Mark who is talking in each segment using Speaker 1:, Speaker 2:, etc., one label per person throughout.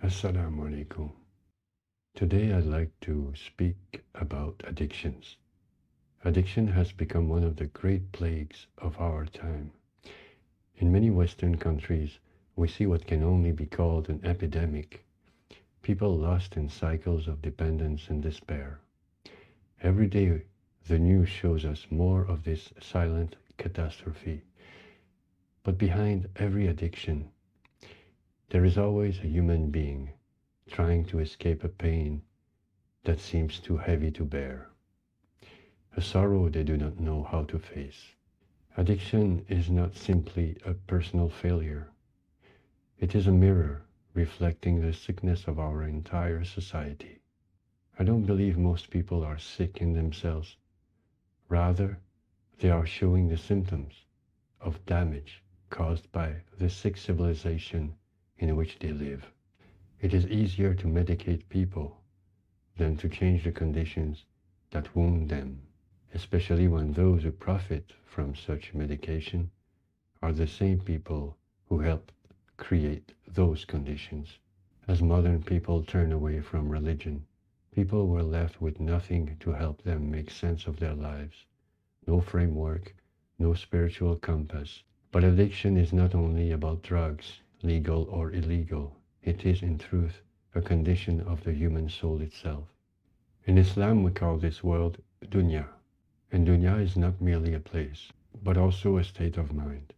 Speaker 1: As-salām alaikum. Today I'd like to speak about addictions. Addiction has become one of the great plagues of our time. In many Western countries, we see what can only be called an epidemic. People lost in cycles of dependence and despair. Every day, the news shows us more of this silent catastrophe. But behind every addiction, there is always a human being trying to escape a pain that seems too heavy to bear, a sorrow they do not know how to face. Addiction is not simply a personal failure. It is a mirror reflecting the sickness of our entire society. I don't believe most people are sick in themselves. Rather, they are showing the symptoms of damage caused by the sick civilization in which they live. It is easier to medicate people than to change the conditions that wound them, especially when those who profit from such medication are the same people who helped create those conditions. As modern people turn away from religion, people were left with nothing to help them make sense of their lives. No framework, no spiritual compass. But addiction is not only about drugs, legal or illegal. It is, in truth, a condition of the human soul itself. In Islam, we call this world dunyā. And dunyā is not merely a place, but also a state of mind,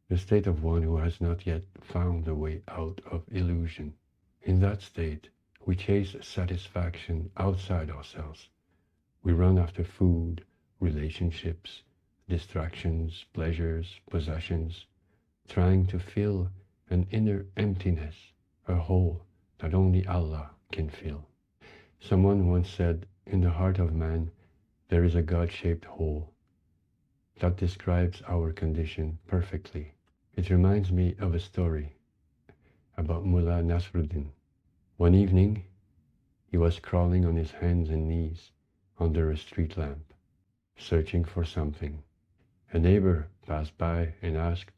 Speaker 1: the state of one who has not yet found the way out of illusion. In that state, we chase satisfaction outside ourselves. We run after food, relationships, distractions, pleasures, possessions, trying to fill an inner emptiness, a hole that only Allah can fill. Someone once said, in the heart of man, there is a God-shaped hole. That describes our condition perfectly. It reminds me of a story about Mullah Nasruddin. One evening, he was crawling on his hands and knees under a street lamp, searching for something. A neighbor passed by and asked,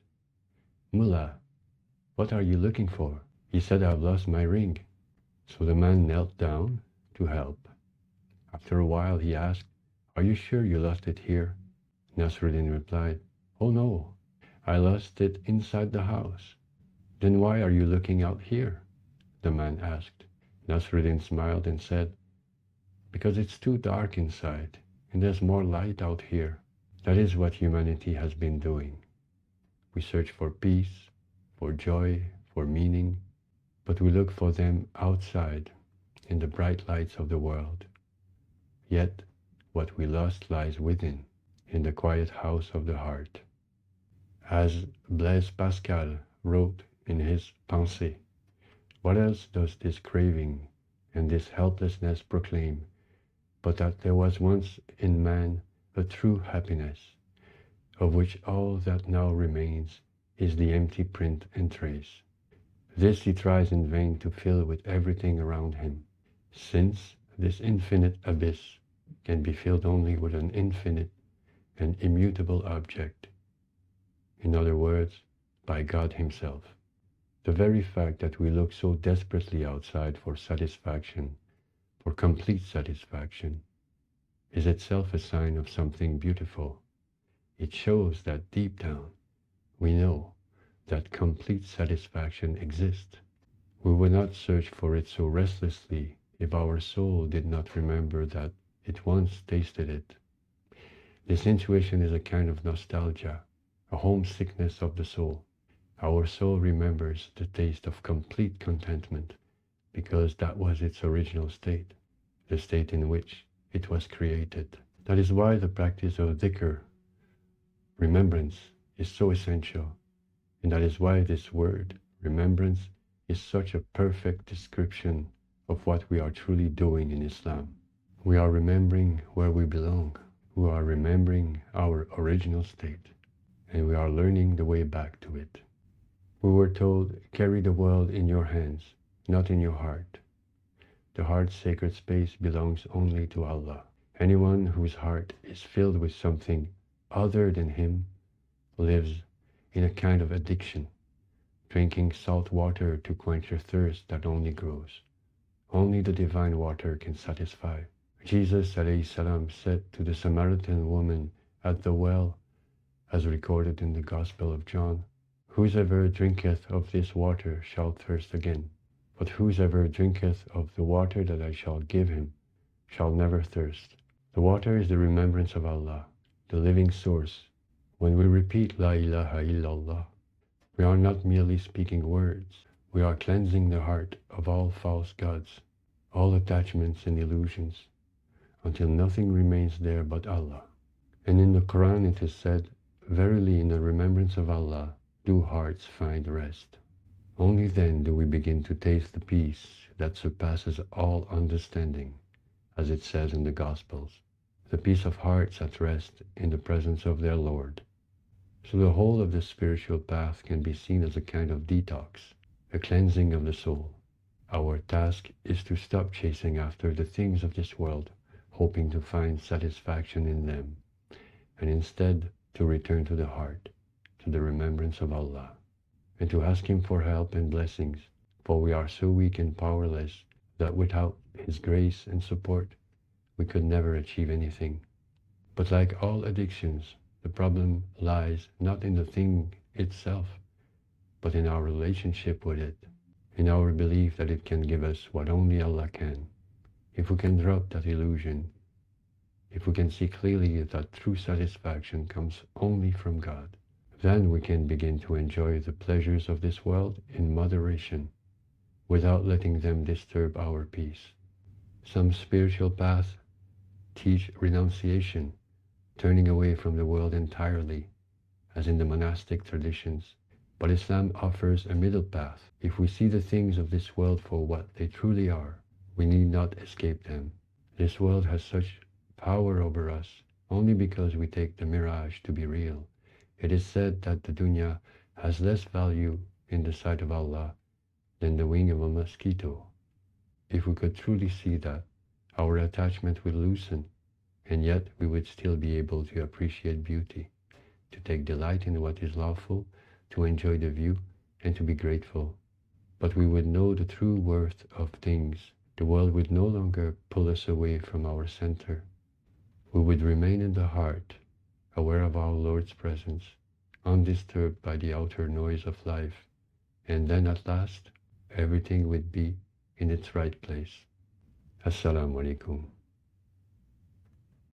Speaker 1: "Mullah, what are you looking for?" He said, "I've lost my ring." So the man knelt down to help. After a while he asked, "Are you sure you lost it here?" Nasruddin replied, "Oh no, I lost it inside the house." "Then why are you looking out here?" the man asked. Nasruddin smiled and said, "Because it's too dark inside and there's more light out here." That is what humanity has been doing. We search for peace, for joy, for meaning, but we look for them outside in the bright lights of the world. Yet, what we lost lies within, in the quiet house of the heart. As Blaise Pascal wrote in his Pensées, what else does this craving and this helplessness proclaim but that there was once in man a true happiness, of which all that now remains is the empty print and trace. This he tries in vain to fill with everything around him, since this infinite abyss can be filled only with an infinite and immutable object. In other words, by God himself. The very fact that we look so desperately outside for satisfaction, for complete satisfaction, is itself a sign of something beautiful. It shows that deep down, we know that complete satisfaction exists. We would not search for it so restlessly if our soul did not remember that it once tasted it. This intuition is a kind of nostalgia, a homesickness of the soul. Our soul remembers the taste of complete contentment because that was its original state, the state in which it was created. That is why the practice of dhikr, remembrance, is so essential. And that is why this word, remembrance, is such a perfect description of what we are truly doing in Islam. We are remembering where we belong. We are remembering our original state. And we are learning the way back to it. We were told, carry the world in your hands, not in your heart. The heart's sacred space belongs only to Allah. Anyone whose heart is filled with something other than Him lives in a kind of addiction drinking salt water to quench a thirst that only grows. Only the divine water can satisfy. Jesus ﷺ said to the Samaritan woman at the well, as recorded in the Gospel of John, "Whosoever drinketh of this water shall thirst again, but whosoever drinketh of the water that I shall give him shall never thirst." The water is the remembrance of Allah, the living source. When we repeat La ilaha illallah, we are not merely speaking words, we are cleansing the heart of all false gods, all attachments and illusions, until nothing remains there but Allah. And in the Qur'an it is said, "Verily in the remembrance of Allah do hearts find rest." Only then do we begin to taste the peace that surpasses all understanding, as it says in the Gospels, the peace of hearts at rest in the presence of their Lord. So the whole of the spiritual path can be seen as a kind of detox, a cleansing of the soul. Our task is to stop chasing after the things of this world, hoping to find satisfaction in them, and instead to return to the heart, to the remembrance of Allah, and to ask Him for help and blessings, for we are so weak and powerless that without His grace and support, we could never achieve anything. But like all addictions, the problem lies not in the thing itself, but in our relationship with it, in our belief that it can give us what only Allah can. If we can drop that illusion, if we can see clearly that true satisfaction comes only from God, then we can begin to enjoy the pleasures of this world in moderation, without letting them disturb our peace. Some spiritual paths teach renunciation, turning away from the world entirely, as in the monastic traditions. But Islam offers a middle path. If we see the things of this world for what they truly are, we need not escape them. This world has such power over us only because we take the mirage to be real. It is said that the dunyā has less value in the sight of Allah than the wing of a mosquito. If we could truly see that, our attachment will loosen, and yet we would still be able to appreciate beauty, to take delight in what is lawful, to enjoy the view, and to be grateful. But we would know the true worth of things. The world would no longer pull us away from our center. We would remain in the heart, aware of our Lord's presence, undisturbed by the outer noise of life, and then at last, everything would be in its right place. As-salām alaikum.